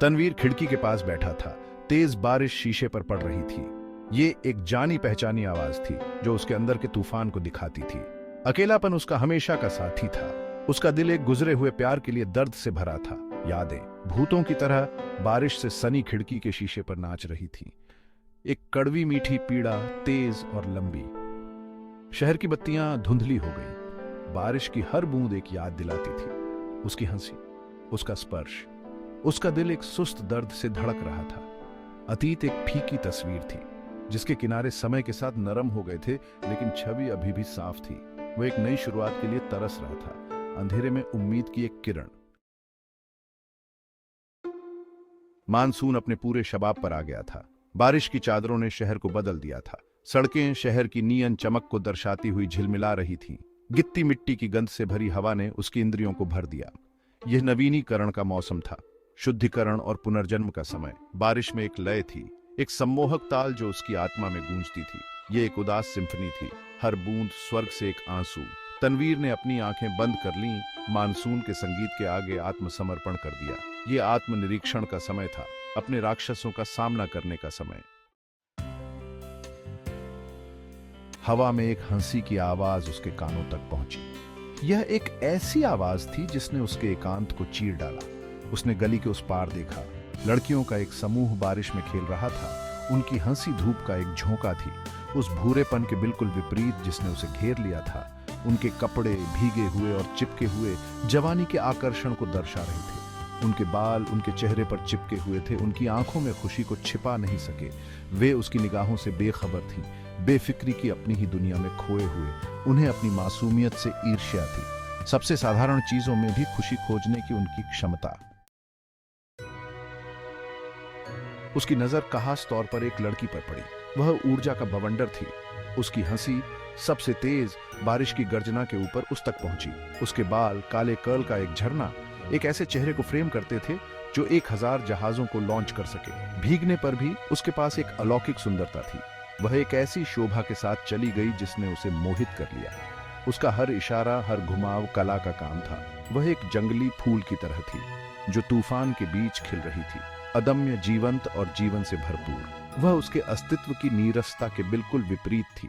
तनवीर खिड़की के पास बैठा था। तेज बारिश शीशे पर पड़ रही थी। ये एक जानी पहचानी आवाज थी जो उसके अंदर के तूफान को दिखाती थी। अकेलापन उसका हमेशा का साथी था। उसका दिल एक गुजरे हुए प्यार के लिए दर्द से भरा था। यादें भूतों की तरह बारिश से सनी खिड़की के शीशे पर नाच रही थी। एक कड़वी मीठी पीड़ा, तेज और लंबी। शहर की बत्तियां धुंधली हो गई। बारिश की हर बूंद एक याद दिलाती थी। उसकी हंसी, उसका स्पर्श। उसका दिल एक सुस्त दर्द से धड़क रहा था। अतीत एक फीकी तस्वीर थी जिसके किनारे समय के साथ नरम हो गए थे, लेकिन छवि अभी भी साफ थी। वो एक नई शुरुआत के लिए तरस रहा था, अंधेरे में उम्मीद की एक किरण। मानसून अपने पूरे शबाब पर आ गया था। बारिश की चादरों ने शहर को बदल दिया था। सड़कें शहर की नियन चमक को दर्शाती हुई झिलमिला रही थीं। गिट्टी मिट्टी की गंध से भरी हवा ने उसकी इंद्रियों को भर दिया। यह नवीनीकरण का मौसम था, शुद्धिकरण और पुनर्जन्म का समय। बारिश में एक लय थी, एक सम्मोहक ताल जो उसकी आत्मा में गूंजती थी। यह एक उदास सिम्फनी थी, हर बूंद स्वर्ग से एक आंसू। तनवीर ने अपनी आंखें बंद कर लीं, मानसून के संगीत के आगे आत्मसमर्पण कर दिया। यह आत्मनिरीक्षण का समय था, अपने राक्षसों का सामना करने का समय। हवा में एक हंसी की आवाज उसके कानों तक पहुंची। यह एक ऐसी आवाज थी जिसने उसके एकांत को चीर डाला। उसने गली के उस पार देखा। लड़कियों का एक समूह बारिश में खेल रहा था। उनकी हंसी धूप का एक झोंका थी, उस भूरेपन के बिल्कुल विपरीत जिसने उसे घेर लिया था। उनके कपड़े भीगे हुए और चिपके हुए जवानी के आकर्षण को दर्शा रहे थे। उनके बाल उनके चेहरे पर चिपके हुए थे। उनकी आंखों में खुशी को छिपा नहीं सके। वे उसकी निगाहों से बेखबर थीं, बेफिक्री की अपनी ही दुनिया में खोए हुए। उन्हें अपनी मासूमियत से ईर्ष्या थी, सबसे साधारण चीजों में भी खुशी खोजने की उनकी क्षमता। उसकी नजर खास तौर पर एक लड़की पर पड़ी। वह ऊर्जा का बवंडर थी। उसकी हंसी सबसे तेज बारिश की गर्जना के ऊपर उस तक पहुंची। उसके बाल काले कर्ल का एक झरना एक ऐसे चेहरे को फ्रेम करते थे जो 1000 जहाजों को लॉन्च कर सके। भीगने पर भी उसके पास एक अलौकिक सुंदरता थी। वह एक ऐसी शोभा के साथ चली गई जिसने उसे मोहित कर लिया। उसका हर इशारा, हर घुमाव कला का काम था। वह एक जंगली फूल की तरह थी जो तूफान के बीच खिल रही थी, अदम्य, जीवंत और जीवन से भरपूर। वह उसके अस्तित्व की नीरसता के बिल्कुल विपरीत थी।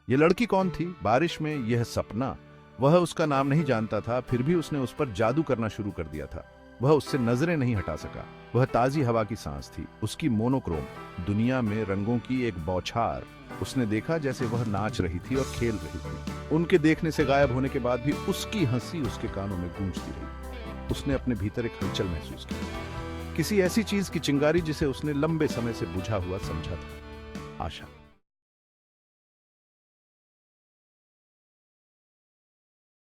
यह लड़की कौन थी? बारिश में यह सपना। वह उसका नाम नहीं जानता था, फिर भी उसने उस पर जादू करना शुरू कर दिया था। वह उससे नजरें नहीं हटा सका। वह ताजी हवा की सांस थी, उसकी मोनोक्रोम दुनिया में रंगों की एक बौछार। उसने देखा जैसे वह नाच रही थी और खेल रही थी। उनके देखने से गायब होने के बाद भी उसकी हंसी उसके कानों में गूंजती रही। उसने अपने भीतर एक हलचल महसूस की, किसी ऐसी चीज की चिंगारी जिसे उसने लंबे समय से बुझा हुआ समझा था। आशा।